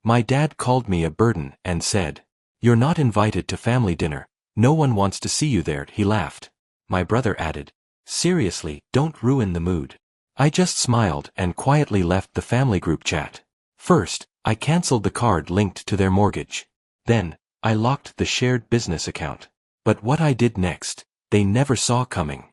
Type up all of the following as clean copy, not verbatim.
My dad called me a burden and said, "You're not invited to family dinner. No one wants to see you there." He laughed. My brother added, "Seriously, don't ruin the mood." I just smiled and quietly left the family group chat. First, I canceled the card linked to their mortgage. Then, I locked the shared business account. But what I did next, they never saw coming.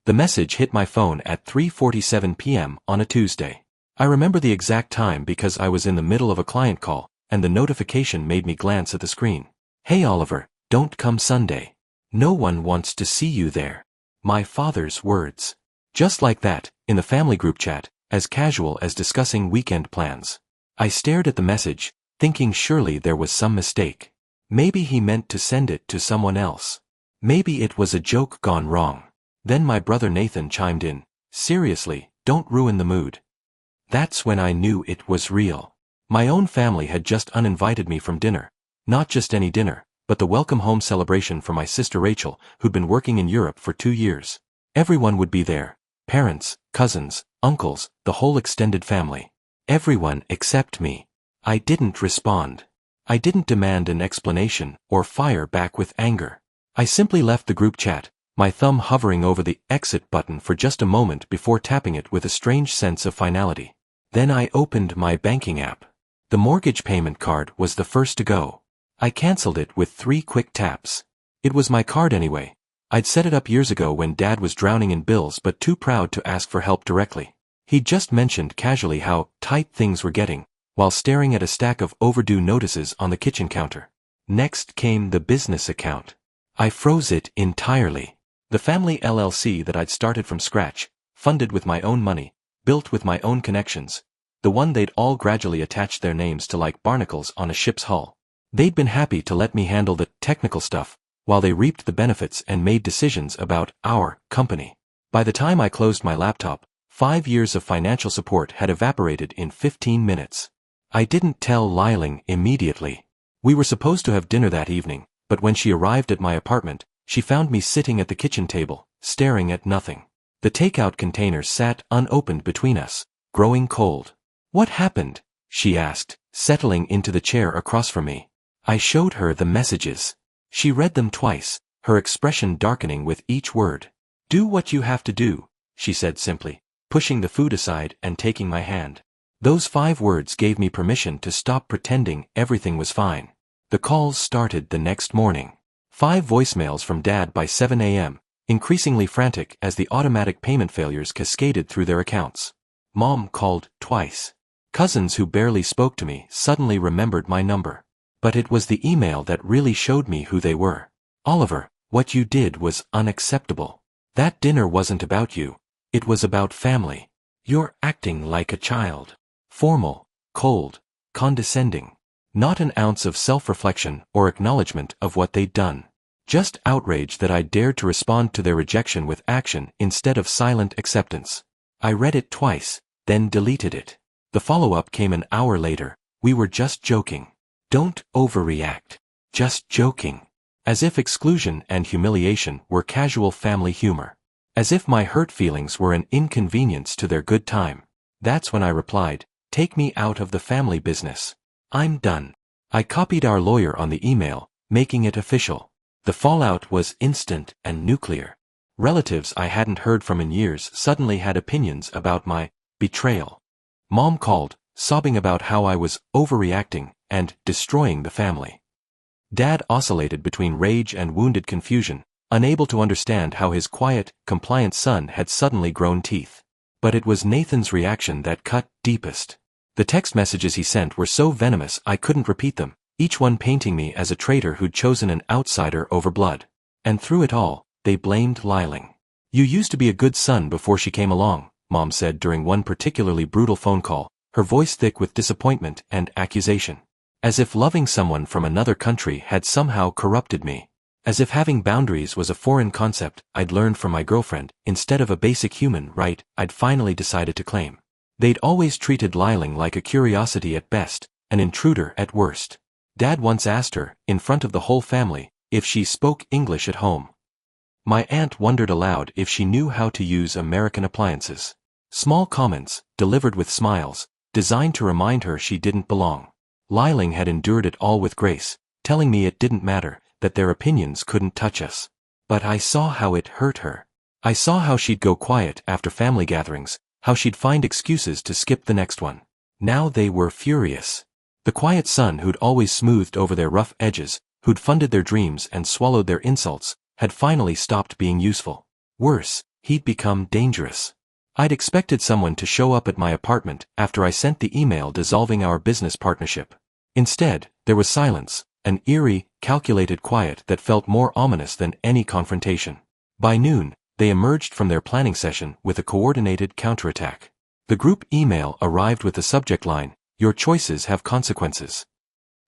The message hit my phone at 3:47 p.m. on a Tuesday. I remember the exact time because I was in the middle of a client call, and the notification made me glance at the screen. "Hey Oliver, don't come Sunday. No one wants to see you there." My father's words. Just like that, in the family group chat, as casual as discussing weekend plans. I stared at the message, thinking surely there was some mistake. Maybe he meant to send it to someone else. Maybe it was a joke gone wrong. Then my brother Nathan chimed in, "Seriously, don't ruin the mood." That's when I knew it was real. My own family had just uninvited me from dinner. Not just any dinner, but the welcome home celebration for my sister Rachel, who'd been working in Europe for 2 years. Everyone would be there. Parents, cousins, uncles, the whole extended family. Everyone except me. I didn't respond. I didn't demand an explanation or fire back with anger. I simply left the group chat, my thumb hovering over the exit button for just a moment before tapping it with a strange sense of finality. Then I opened my banking app. The mortgage payment card was the first to go. I canceled it with 3 quick taps. It was my card anyway. I'd set it up years ago when Dad was drowning in bills but too proud to ask for help directly. He'd just mentioned casually how tight things were getting, while staring at a stack of overdue notices on the kitchen counter. Next came the business account. I froze it entirely. The family LLC that I'd started from scratch, funded with my own money, built with my own connections. The one they'd all gradually attached their names to like barnacles on a ship's hull. They'd been happy to let me handle the technical stuff, while they reaped the benefits and made decisions about our company. By the time I closed my laptop, 5 years of financial support had evaporated in 15 minutes. I didn't tell Liling immediately. We were supposed to have dinner that evening, but when she arrived at my apartment, she found me sitting at the kitchen table, staring at nothing. The takeout container sat unopened between us, growing cold. "What happened?" she asked, settling into the chair across from me. I showed her the messages. She read them twice, her expression darkening with each word. "Do what you have to do," she said simply, pushing the food aside and taking my hand. Those 5 words gave me permission to stop pretending everything was fine. The calls started the next morning. 5 voicemails from Dad by 7 a.m., increasingly frantic as the automatic payment failures cascaded through their accounts. Mom called twice. Cousins who barely spoke to me suddenly remembered my number. But it was the email that really showed me who they were. "Oliver, what you did was unacceptable. That dinner wasn't about you. It was about family. You're acting like a child. Formal, cold, condescending. Not an ounce of self-reflection or acknowledgement of what they'd done. Just outrage that I dared to respond to their rejection with action instead of silent acceptance." I read it twice, then deleted it. The follow-up came an hour later. "We were just joking. Don't overreact. Just joking." As if exclusion and humiliation were casual family humor. As if my hurt feelings were an inconvenience to their good time. That's when I replied, "Take me out of the family business. I'm done." I copied our lawyer on the email, making it official. The fallout was instant and nuclear. Relatives I hadn't heard from in years suddenly had opinions about my betrayal. Mom called, sobbing about how I was overreacting and destroying the family. Dad oscillated between rage and wounded confusion, unable to understand how his quiet, compliant son had suddenly grown teeth. But it was Nathan's reaction that cut deepest. The text messages he sent were so venomous I couldn't repeat them, each one painting me as a traitor who'd chosen an outsider over blood. And through it all, they blamed Liling. "You used to be a good son before she came along," Mom said during one particularly brutal phone call, her voice thick with disappointment and accusation. As if loving someone from another country had somehow corrupted me. As if having boundaries was a foreign concept I'd learned from my girlfriend, instead of a basic human right I'd finally decided to claim. They'd always treated Liling like a curiosity at best, an intruder at worst. Dad once asked her, in front of the whole family, if she spoke English at home. My aunt wondered aloud if she knew how to use American appliances. Small comments, delivered with smiles, designed to remind her she didn't belong. Liling had endured it all with grace, telling me it didn't matter, that their opinions couldn't touch us. But I saw how it hurt her. I saw how she'd go quiet after family gatherings, how she'd find excuses to skip the next one. Now they were furious. The quiet son who'd always smoothed over their rough edges, who'd funded their dreams and swallowed their insults, had finally stopped being useful. Worse, he'd become dangerous. I'd expected someone to show up at my apartment after I sent the email dissolving our business partnership. Instead, there was silence, an eerie, calculated quiet that felt more ominous than any confrontation. By noon, they emerged from their planning session with a coordinated counterattack. The group email arrived with the subject line, "Your choices have consequences."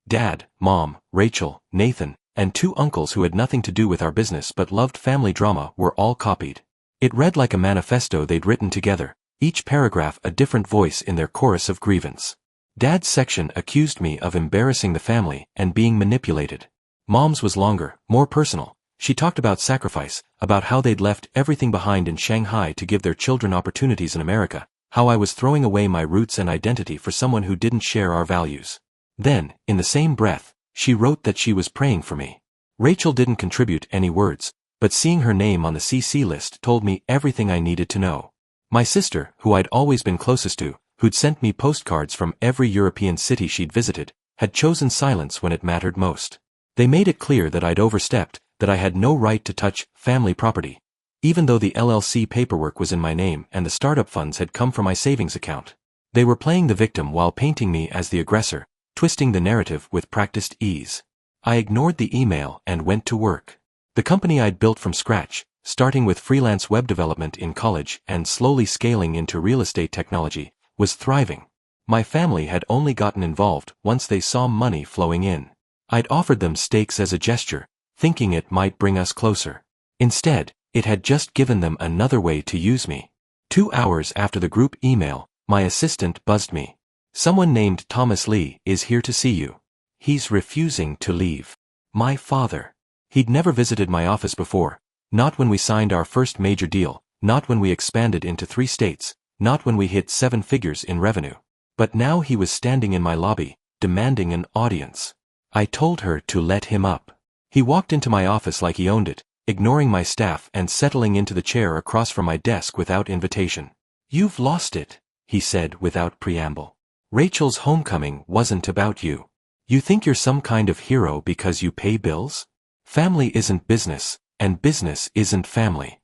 Dad, Mom, Rachel, Nathan, and 2 uncles who had nothing to do with our business but loved family drama were all copied. It read like a manifesto they'd written together, each paragraph a different voice in their chorus of grievance. Dad's section accused me of embarrassing the family and being manipulated. Mom's was longer, more personal. She talked about sacrifice, about how they'd left everything behind in Shanghai to give their children opportunities in America, how I was throwing away my roots and identity for someone who didn't share our values. Then, in the same breath, she wrote that she was praying for me. Rachel didn't contribute any words, but seeing her name on the CC list told me everything I needed to know. My sister, who I'd always been closest to, who'd sent me postcards from every European city she'd visited, had chosen silence when it mattered most. They made it clear that I'd overstepped, that I had no right to touch family property, even though the LLC paperwork was in my name and the startup funds had come from my savings account. They were playing the victim while painting me as the aggressor, twisting the narrative with practiced ease. I ignored the email and went to work. The company I'd built from scratch, starting with freelance web development in college and slowly scaling into real estate technology, was thriving. My family had only gotten involved once they saw money flowing in. I'd offered them stakes as a gesture, thinking it might bring us closer. Instead, it had just given them another way to use me. 2 hours after the group email, my assistant buzzed me. "Someone named Thomas Lee is here to see you. He's refusing to leave." My father. He'd never visited my office before, not when we signed our first major deal, not when we expanded into 3 states, not when we hit 7 figures in revenue. But now he was standing in my lobby, demanding an audience. I told her to let him up. He walked into my office like he owned it, ignoring my staff and settling into the chair across from my desk without invitation. "You've lost it," he said without preamble. "Rachel's homecoming wasn't about you. You think you're some kind of hero because you pay bills? Family isn't business, and business isn't family."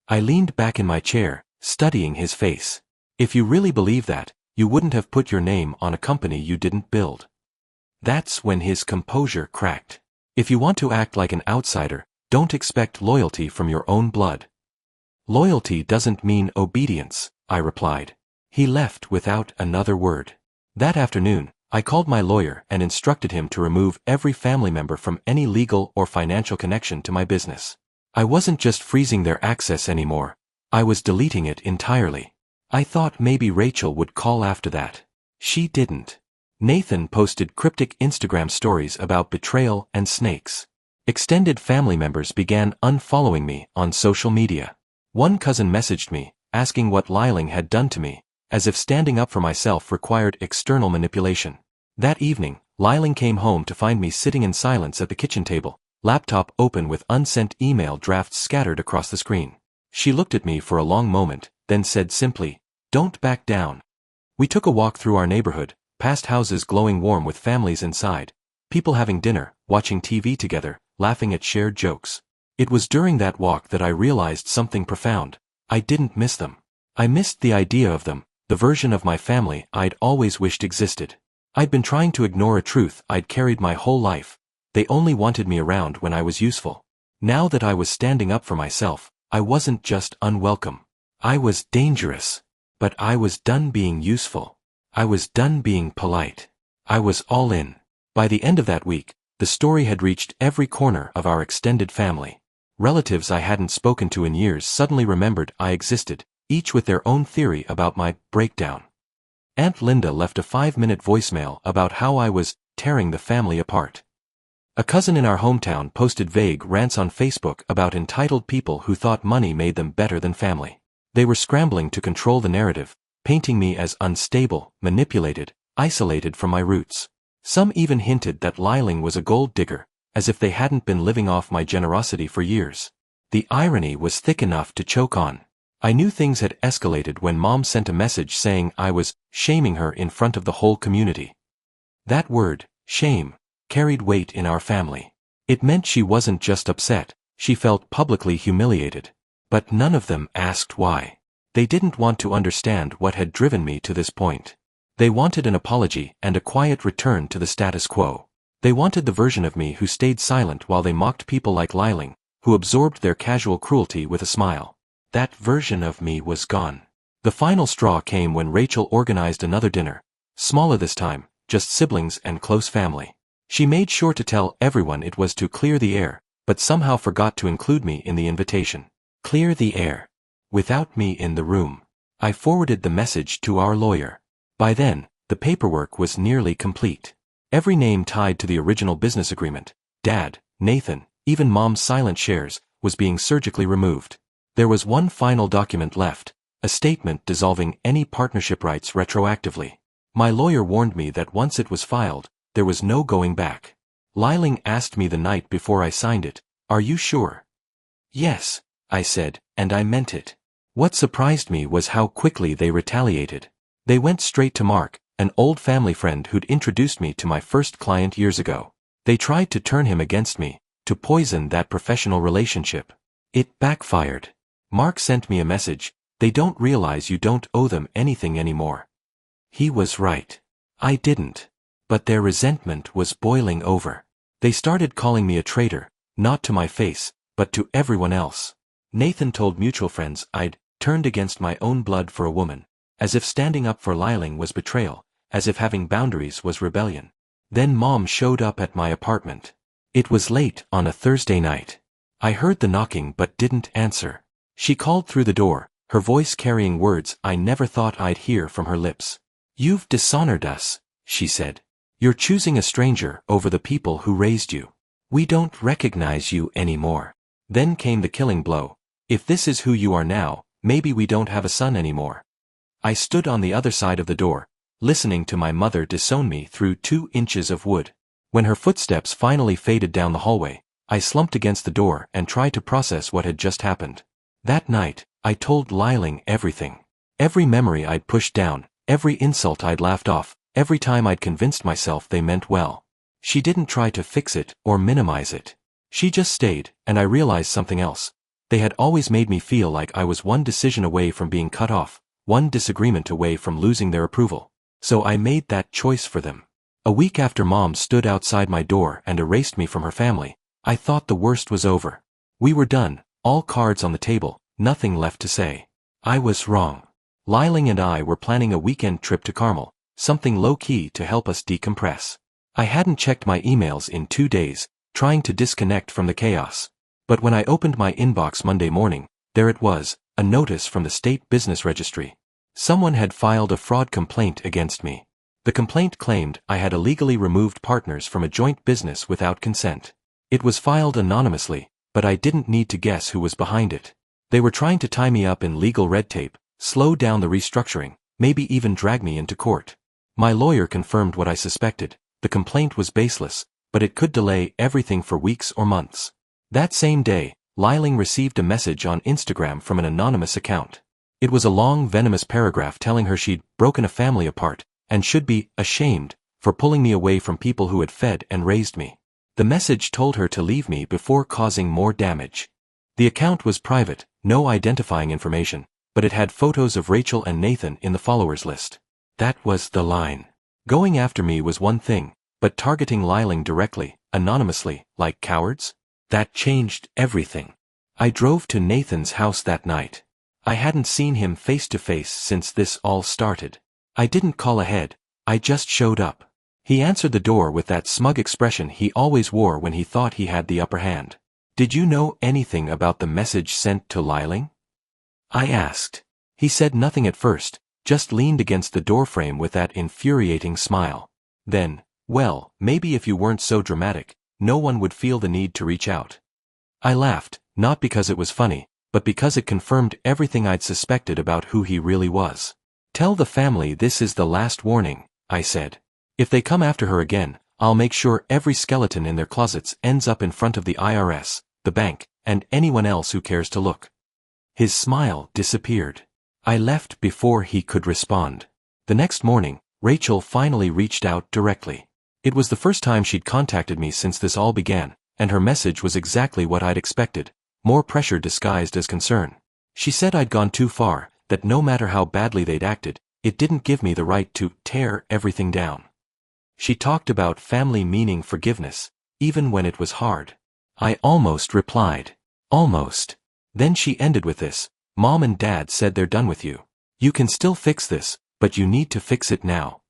I leaned back in my chair, studying his face. "If you really believe that, you wouldn't have put your name on a company you didn't build." That's when his composure cracked. "If you want to act like an outsider, don't expect loyalty from your own blood." "Loyalty doesn't mean obedience," I replied. He left without another word. That afternoon, I called my lawyer and instructed him to remove every family member from any legal or financial connection to my business. I wasn't just freezing their access anymore, I was deleting it entirely. I thought maybe Rachel would call after that. She didn't. Nathan posted cryptic Instagram stories about betrayal and snakes. Extended family members began unfollowing me on social media. One cousin messaged me, asking what Liling had done to me, as if standing up for myself required external manipulation. That evening, Liling came home to find me sitting in silence at the kitchen table, laptop open with unsent email drafts scattered across the screen. She looked at me for a long moment, then said simply, "Don't back down." We took a walk through our neighborhood, past houses glowing warm with families inside, people having dinner, watching TV together, laughing at shared jokes. It was during that walk that I realized something profound. I didn't miss them. I missed the idea of them, the version of my family I'd always wished existed. I'd been trying to ignore a truth I'd carried my whole life. They only wanted me around when I was useful. Now that I was standing up for myself, I wasn't just unwelcome. I was dangerous. But I was done being useful. I was done being polite. I was all in. By the end of that week, the story had reached every corner of our extended family. Relatives I hadn't spoken to in years suddenly remembered I existed, each with their own theory about my breakdown. Aunt Linda left a 5-minute voicemail about how I was tearing the family apart. A cousin in our hometown posted vague rants on Facebook about entitled people who thought money made them better than family. They were scrambling to control the narrative, painting me as unstable, manipulated, isolated from my roots. Some even hinted that Liling was a gold digger, as if they hadn't been living off my generosity for years. The irony was thick enough to choke on. I knew things had escalated when Mom sent a message saying I was shaming her in front of the whole community. That word, shame, carried weight in our family. It meant she wasn't just upset, she felt publicly humiliated. But none of them asked why. They didn't want to understand what had driven me to this point. They wanted an apology and a quiet return to the status quo. They wanted the version of me who stayed silent while they mocked people like Liling, who absorbed their casual cruelty with a smile. That version of me was gone. The final straw came when Rachel organized another dinner. Smaller this time, just siblings and close family. She made sure to tell everyone it was to clear the air, but somehow forgot to include me in the invitation. Clear the air. Without me in the room. I forwarded the message to our lawyer. By then, the paperwork was nearly complete. Every name tied to the original business agreement, Dad, Nathan, even Mom's silent shares, was being surgically removed. There was one final document left, a statement dissolving any partnership rights retroactively. My lawyer warned me that once it was filed, there was no going back. Liling asked me the night before I signed it, "Are you sure?" "Yes," I said, and I meant it. What surprised me was how quickly they retaliated. They went straight to Mark, an old family friend who'd introduced me to my first client years ago. They tried to turn him against me, to poison that professional relationship. It backfired. Mark sent me a message, "They don't realize you don't owe them anything anymore." He was right. I didn't. But their resentment was boiling over. They started calling me a traitor, not to my face, but to everyone else. Nathan told mutual friends I'd turned against my own blood for a woman, as if standing up for Liling was betrayal, as if having boundaries was rebellion. Then Mom showed up at my apartment. It was late on a Thursday night. I heard the knocking but didn't answer. She called through the door, her voice carrying words I never thought I'd hear from her lips. "You've dishonored us," she said. "You're choosing a stranger over the people who raised you. We don't recognize you anymore." Then came the killing blow. "If this is who you are now, maybe we don't have a son anymore." I stood on the other side of the door, listening to my mother disown me through 2 inches of wood. When her footsteps finally faded down the hallway, I slumped against the door and tried to process what had just happened. That night, I told Liling everything. Every memory I'd pushed down, every insult I'd laughed off, every time I'd convinced myself they meant well. She didn't try to fix it or minimize it. She just stayed, and I realized something else. They had always made me feel like I was one decision away from being cut off, one disagreement away from losing their approval. So I made that choice for them. A week after Mom stood outside my door and erased me from her family, I thought the worst was over. We were done, all cards on the table, nothing left to say. I was wrong. Liling and I were planning a weekend trip to Carmel, something low-key to help us decompress. I hadn't checked my emails in 2 days, trying to disconnect from the chaos. But when I opened my inbox Monday morning, there it was, a notice from the state business registry. Someone had filed a fraud complaint against me. The complaint claimed I had illegally removed partners from a joint business without consent. It was filed anonymously, but I didn't need to guess who was behind it. They were trying to tie me up in legal red tape, slow down the restructuring, maybe even drag me into court. My lawyer confirmed what I suspected. The complaint was baseless, but it could delay everything for weeks or months. That same day, Liling received a message on Instagram from an anonymous account. It was a long, venomous paragraph telling her she'd broken a family apart, and should be ashamed for pulling me away from people who had fed and raised me. The message told her to leave me before causing more damage. The account was private, no identifying information, but it had photos of Rachel and Nathan in the followers list. That was the line. Going after me was one thing, but targeting Liling directly, anonymously, like cowards? That changed everything. I drove to Nathan's house that night. I hadn't seen him face to face since this all started. I didn't call ahead, I just showed up. He answered the door with that smug expression he always wore when he thought he had the upper hand. "Did you know anything about the message sent to Liling?" I asked. He said nothing at first, just leaned against the doorframe with that infuriating smile. Then, "Well, maybe if you weren't so dramatic, no one would feel the need to reach out." I laughed, not because it was funny, but because it confirmed everything I'd suspected about who he really was. Tell the family this is the last warning, I said. If they come after her again, I'll make sure every skeleton in their closets ends up in front of the IRS, the bank, and anyone else who cares to look. His smile disappeared. I left before he could respond. The next morning, Rachel finally reached out directly. It was the first time she'd contacted me since this all began, and her message was exactly what I'd expected, more pressure disguised as concern. She said I'd gone too far, that no matter how badly they'd acted, it didn't give me the right to tear everything down. She talked about family meaning forgiveness, even when it was hard. I almost replied. Almost. Then she ended with this: Mom and Dad said they're done with you. You can still fix this, but you need to fix it now.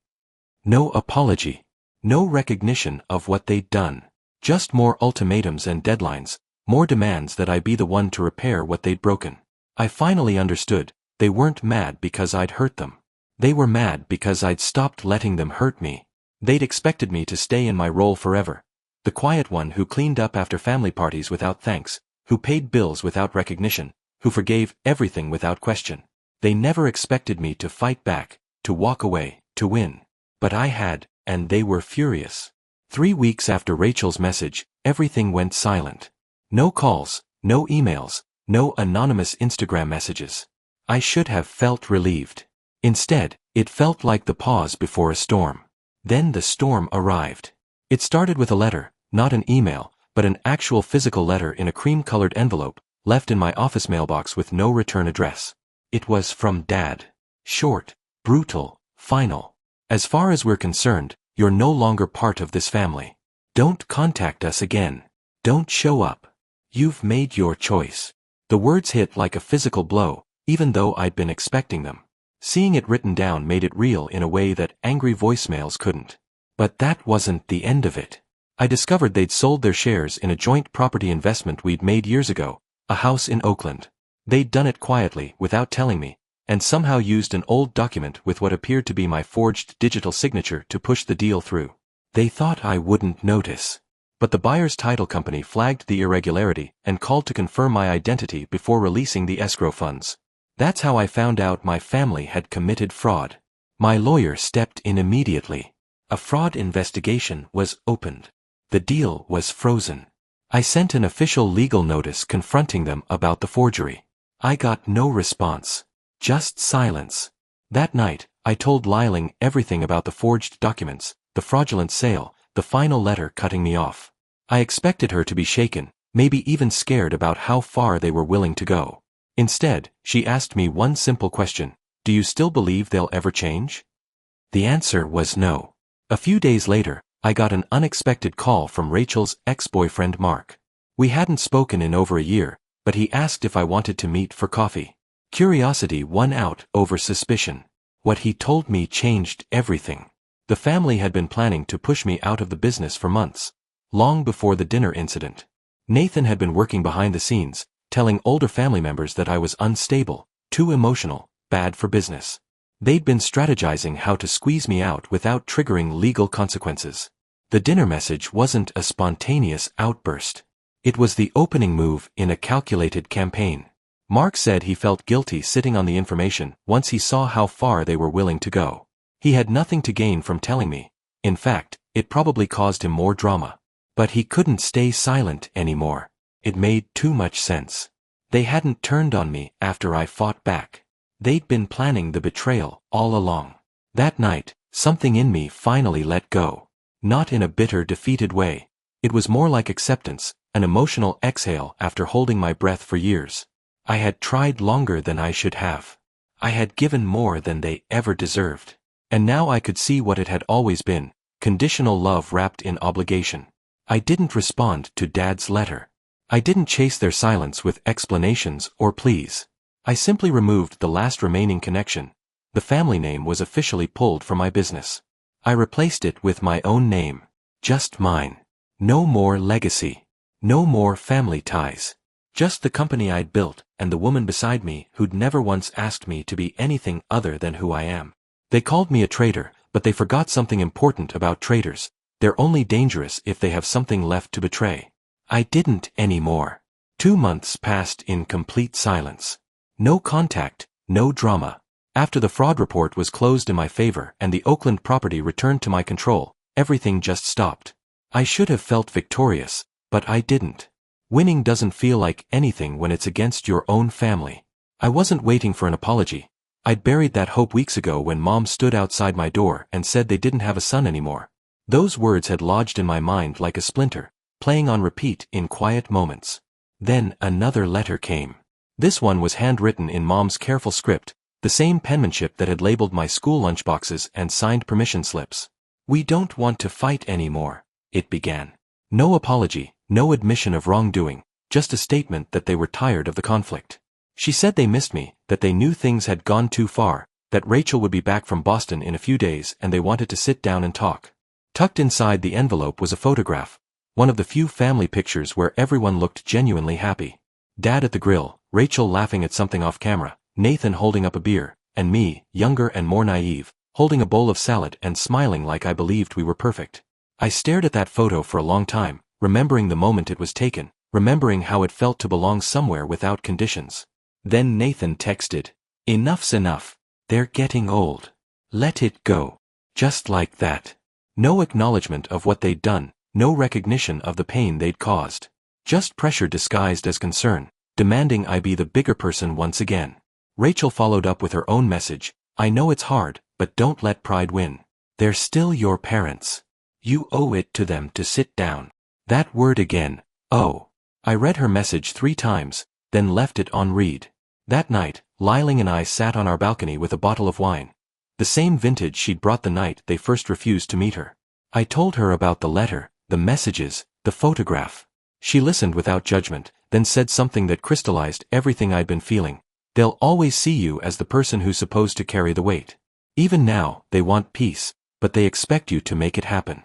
No apology. No recognition of what they'd done. Just more ultimatums and deadlines, more demands that I be the one to repair what they'd broken. I finally understood. They weren't mad because I'd hurt them. They were mad because I'd stopped letting them hurt me. They'd expected me to stay in my role forever. The quiet one who cleaned up after family parties without thanks, who paid bills without recognition, who forgave everything without question. They never expected me to fight back, to walk away, to win. But I had, and they were furious. 3 weeks after Rachel's message, everything went silent. No calls, no emails, no anonymous Instagram messages. I should have felt relieved. Instead, it felt like the pause before a storm. Then the storm arrived. It started with a letter, not an email, but an actual physical letter in a cream-colored envelope, left in my office mailbox with no return address. It was from Dad. Short, brutal, final. As far as we're concerned, you're no longer part of this family. Don't contact us again. Don't show up. You've made your choice. The words hit like a physical blow, even though I'd been expecting them. Seeing it written down made it real in a way that angry voicemails couldn't. But that wasn't the end of it. I discovered they'd sold their shares in a joint property investment we'd made years ago, a house in Oakland. They'd done it quietly, without telling me, and somehow used an old document with what appeared to be my forged digital signature to push the deal through. They thought I wouldn't notice. But the buyer's title company flagged the irregularity and called to confirm my identity before releasing the escrow funds. That's how I found out my family had committed fraud. My lawyer stepped in immediately. A fraud investigation was opened. The deal was frozen. I sent an official legal notice confronting them about the forgery. I got no response. Just silence. That night, I told Liling everything about the forged documents, the fraudulent sale, the final letter cutting me off. I expected her to be shaken, maybe even scared about how far they were willing to go. Instead, she asked me one simple question: do you still believe they'll ever change? The answer was no. A few days later, I got an unexpected call from Rachel's ex-boyfriend Mark. We hadn't spoken in over a year, but he asked if I wanted to meet for coffee. Curiosity won out over suspicion. What he told me changed everything. The family had been planning to push me out of the business for months, long before the dinner incident. Nathan had been working behind the scenes, telling older family members that I was unstable, too emotional, bad for business. They'd been strategizing how to squeeze me out without triggering legal consequences. The dinner message wasn't a spontaneous outburst. It was the opening move in a calculated campaign. Mark said he felt guilty sitting on the information once he saw how far they were willing to go. He had nothing to gain from telling me. In fact, it probably caused him more drama. But he couldn't stay silent anymore. It made too much sense. They hadn't turned on me after I fought back. They'd been planning the betrayal all along. That night, something in me finally let go. Not in a bitter, defeated way. It was more like acceptance, an emotional exhale after holding my breath for years. I had tried longer than I should have. I had given more than they ever deserved. And now I could see what it had always been: conditional love wrapped in obligation. I didn't respond to Dad's letter. I didn't chase their silence with explanations or pleas. I simply removed the last remaining connection. The family name was officially pulled from my business. I replaced it with my own name. Just mine. No more legacy. No more family ties. Just the company I'd built, and the woman beside me who'd never once asked me to be anything other than who I am. They called me a traitor, but they forgot something important about traitors. They're only dangerous if they have something left to betray. I didn't anymore. 2 months passed in complete silence. No contact, no drama. After the fraud report was closed in my favor and the Oakland property returned to my control, everything just stopped. I should have felt victorious, but I didn't. Winning doesn't feel like anything when it's against your own family. I wasn't waiting for an apology. I'd buried that hope weeks ago when Mom stood outside my door and said they didn't have a son anymore. Those words had lodged in my mind like a splinter, playing on repeat in quiet moments. Then another letter came. This one was handwritten in Mom's careful script, the same penmanship that had labeled my school lunchboxes and signed permission slips. "We don't want to fight anymore," it began. No apology, no admission of wrongdoing, just a statement that they were tired of the conflict. She said they missed me, that they knew things had gone too far, that Rachel would be back from Boston in a few days and they wanted to sit down and talk. Tucked inside the envelope was a photograph, one of the few family pictures where everyone looked genuinely happy. Dad at the grill, Rachel laughing at something off camera, Nathan holding up a beer, and me, younger and more naive, holding a bowl of salad and smiling like I believed we were perfect. I stared at that photo for a long time, remembering the moment it was taken, remembering how it felt to belong somewhere without conditions. Then Nathan texted, "Enough's enough. They're getting old. Let it go." Just like that. No acknowledgement of what they'd done, no recognition of the pain they'd caused. Just pressure disguised as concern, demanding I be the bigger person once again. Rachel followed up with her own message, "I know it's hard, but don't let pride win. They're still your parents. You owe it to them to sit down." That word again, oh. I read her message 3 times, then left it on read. That night, Liling and I sat on our balcony with a bottle of wine. The same vintage she'd brought the night they first refused to meet her. I told her about the letter, the messages, the photograph. She listened without judgment, then said something that crystallized everything I'd been feeling. "They'll always see you as the person who's supposed to carry the weight. Even now, they want peace, but they expect you to make it happen."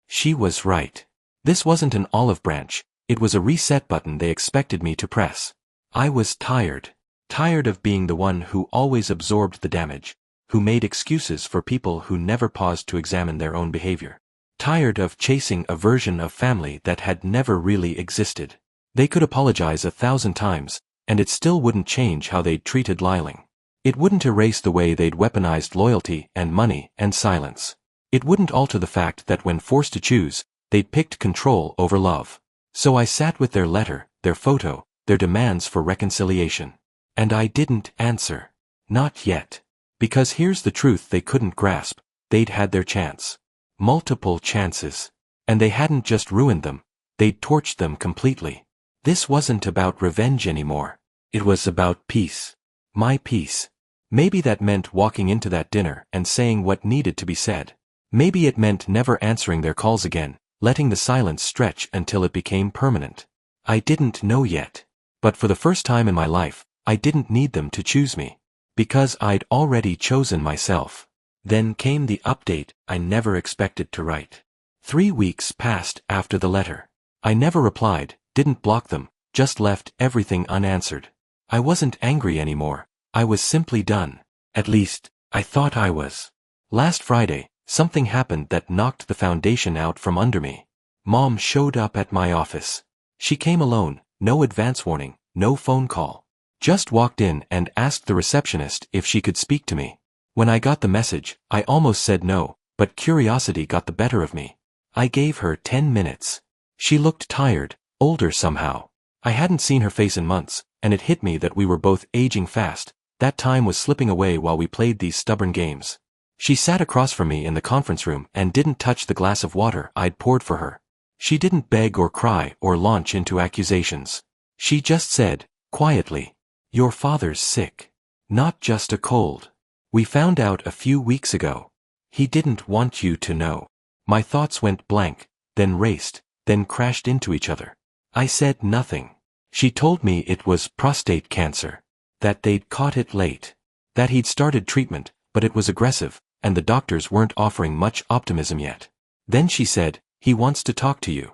She was right. This wasn't an olive branch, it was a reset button they expected me to press. I was tired. Tired of being the one who always absorbed the damage, who made excuses for people who never paused to examine their own behavior. Tired of chasing a version of family that had never really existed. They could apologize 1,000 times, and it still wouldn't change how they'd treated Liling. It wouldn't erase the way they'd weaponized loyalty and money and silence. It wouldn't alter the fact that when forced to choose, they'd picked control over love. So I sat with their letter, their photo, their demands for reconciliation. And I didn't answer. Not yet. Because here's the truth they couldn't grasp, they'd had their chance. Multiple chances. And they hadn't just ruined them, they'd torched them completely. This wasn't about revenge anymore. It was about peace. My peace. Maybe that meant walking into that dinner and saying what needed to be said. Maybe it meant never answering their calls again, letting the silence stretch until it became permanent. I didn't know yet. But for the first time in my life, I didn't need them to choose me. Because I'd already chosen myself. Then came the update I never expected to write. 3 weeks passed after the letter. I never replied, didn't block them, just left everything unanswered. I wasn't angry anymore, I was simply done. At least, I thought I was. Last Friday, something happened that knocked the foundation out from under me. Mom showed up at my office. She came alone, no advance warning, no phone call. Just walked in and asked the receptionist if she could speak to me. When I got the message, I almost said no, but curiosity got the better of me. I gave her 10 minutes. She looked tired, older somehow. I hadn't seen her face in months, and it hit me that we were both aging fast. That time was slipping away while we played these stubborn games. She sat across from me in the conference room and didn't touch the glass of water I'd poured for her. She didn't beg or cry or launch into accusations. She just said, quietly, "Your father's sick. Not just a cold. We found out a few weeks ago. He didn't want you to know." My thoughts went blank, then raced, then crashed into each other. I said nothing. She told me it was prostate cancer. That they'd caught it late. That he'd started treatment, but it was aggressive, and the doctors weren't offering much optimism yet. Then she said, "He wants to talk to you."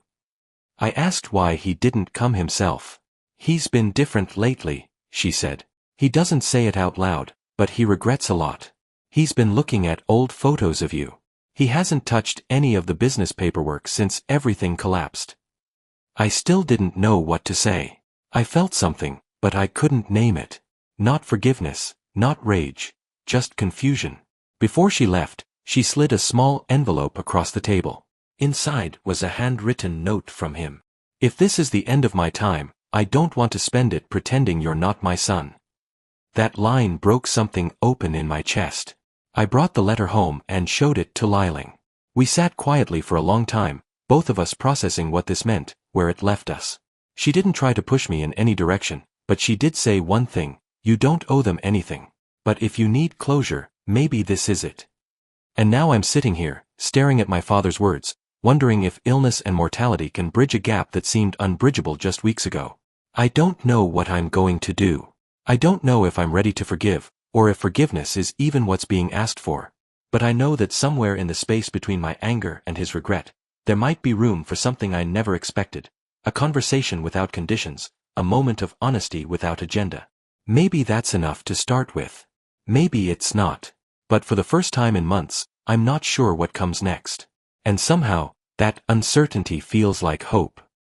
I asked why he didn't come himself. "He's been different lately," she said. "He doesn't say it out loud, but he regrets a lot. He's been looking at old photos of you. He hasn't touched any of the business paperwork since everything collapsed." I still didn't know what to say. I felt something, but I couldn't name it. Not forgiveness, not rage. just confusion. Before she left, she slid a small envelope across the table. Inside was a handwritten note from him. If this is the end of my time, I don't want to spend it pretending you're not my son. That line broke something open in my chest. I brought the letter home and showed it to Liling. We sat quietly for a long time, both of us processing what this meant, where it left us. She didn't try to push me in any direction, but she did say one thing: you don't owe them anything. But if you need closure, maybe this is it. And now I'm sitting here, staring at my father's words, wondering if illness and mortality can bridge a gap that seemed unbridgeable just weeks ago. I don't know what I'm going to do. I don't know if I'm ready to forgive, or if forgiveness is even what's being asked for. But I know that somewhere in the space between my anger and his regret, there might be room for something I never expected. A conversation without conditions, a moment of honesty without agenda. Maybe that's enough to start with. Maybe it's not. But for the first time in months, I'm not sure what comes next. And somehow, that uncertainty feels like hope.